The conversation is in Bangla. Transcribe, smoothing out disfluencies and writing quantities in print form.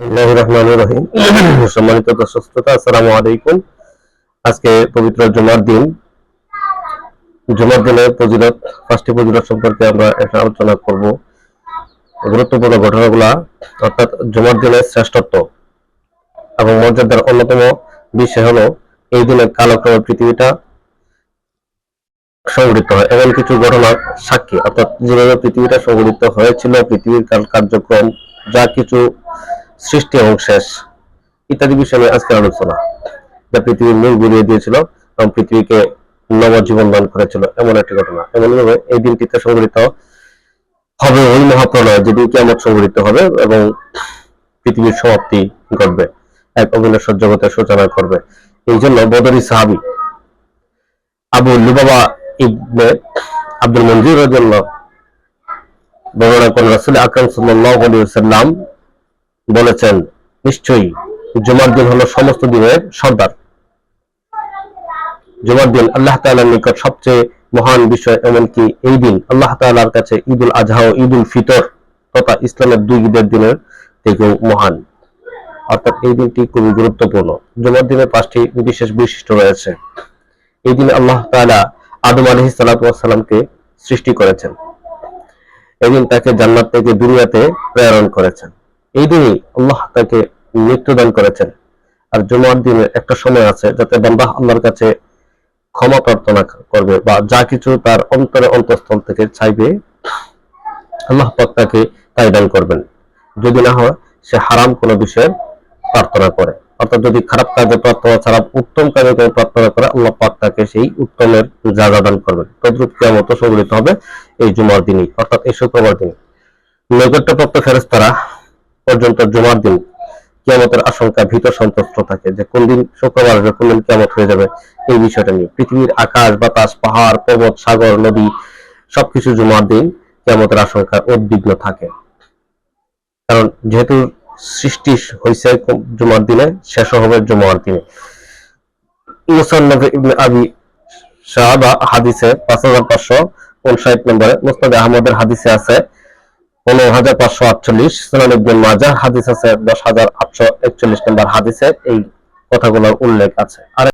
রহিম। সম্মানিত দর্শক শ্রোতা, আসসালামু আলাইকুম। আজকে পবিত্র জুমার দিন। জুমার দিনের ফজিলত, 5টি ফজিলত সম্পর্কে আমরা একটা আলোচনা করব। গুরুত্বপূর্ণ ঘটনাগুলা, অর্থাৎ জুমার দিনের শ্রেষ্ঠত্ব এবং মর্যাদার অন্যতম বিষয় হলো এই দিনে কালক্রমে পৃথিবীটা সংঘটিত হয় এমন কিছু ঘটনার সাক্ষী, অর্থাৎ যেভাবে পৃথিবীটা সংঘটিত হয়েছিল, পৃথিবীর কার্যক্রম, যা কিছু সৃষ্টি এবং শেষ ইত্যাদি বিষয় নিয়ে আজকের আলোচনা। যা পৃথিবীর মূল ঘুরিয়ে দিয়েছিল এবং পৃথিবীকে নবজীবন দান করেছিল এমন একটি ঘটনা। এমনভাবে এই দিনটিতে সংঘটিত হবে ওই মহাপ্রলয়, যেদিন কিয়ামত সংঘটিত হবে এবং পৃথিবীর সমাপ্তি ঘটবে, এক অবিনশ্বর জগতের সূচনা করবে। এই জন্য বদরি সাহাবী আবু লুবাবা ইবনে আব্দুল মনজির রাদিয়াল্লাহু বর্ণনা করেন, রাসূল আকরাম সাল্লাল্লাহু আলাইহি ওয়াসাল্লাম বলেছেন, নিশ্চয়ই জুমার দিন হলো সমস্ত দিনের সর্দার। জুমার দিন আল্লাহ তাআলার নিকট সবচেয়ে মহান বিষয়, এমনকি এই দিন আল্লাহ তাআলার কাছে ঈদুল আজহা ও ঈদুল ফিতর তথা ইসলামের দুই ঈদের দিনের থেকেও মহান। অর্থাৎ এই দিনটি খুবই গুরুত্বপূর্ণ। জুমার দিনের 5টি বিশেষ বৈশিষ্ট্য রয়েছে। এই দিন আল্লাহ তাআলা আদম আলাইহিস সালাতু ওয়াস সালামকে সৃষ্টি করেছেন। এই দিন তাকে জান্নাত থেকে দুনিয়াতে প্রেরণ করেছেন। এই দিনই আল্লাহ তাকে মৃত্যুদান করেছেন। আর জুমার দিনে একটা সময় আছে যাতে বান্দা আল্লাহর কাছে ক্ষমা প্রার্থনা করবে বা যা কিছু তার অন্তরে অন্তঃস্থল থেকে চাইবে, আল্লাহ পাক তাকে তাই দান করবেন, যদি না হয় সে হারাম কোনো বিষয়ে প্রার্থনা করে। অর্থাৎ যদি খারাপ কাজে প্রার্থনা ছাড়া উত্তম কাজে কোনো প্রার্থনা করে, আল্লাহ পাক তাকে সেই উত্তমের জাযা দান করবেন। তদ্রূপ কিয়ামত সংঘটিত হবে এই জুমার দিনই, অর্থাৎ এই শুক্রবার দিন। নৈকট্যপ্রাপ্ত ফেরেশতারা পর্যন্ত জুমার দিন কিয়ামতের আশঙ্কা ভীত সন্ত্রস্ত থাকে, যে কোন দিন শুক্রবার আসবে, কোন দিন কিয়ামত হয়ে যাবে। এই বিষয়টা নিয়ে পৃথিবীর আকাশ বাতাস, পাহাড় পর্বত, সাগর নদী সবকিছু জুমার দিন কিয়ামতের আশঙ্কা উদ্বিগ্ন থাকে। কারণ যেহেতু সৃষ্টি হয়েছে জুমার দিনে, শেষ হবে জুমার দিনে। মুসান্নাফ ইবনে আবি শাহবা হাদিসে 5559 নম্বরে, মুসনাদ আহমদের হাদিসে আছে 15548, সুনান ইবনে মাজাহ হাদিস আছে 10841 নম্বর হাদিসে এই কথাগুলোর উল্লেখ আছে। আর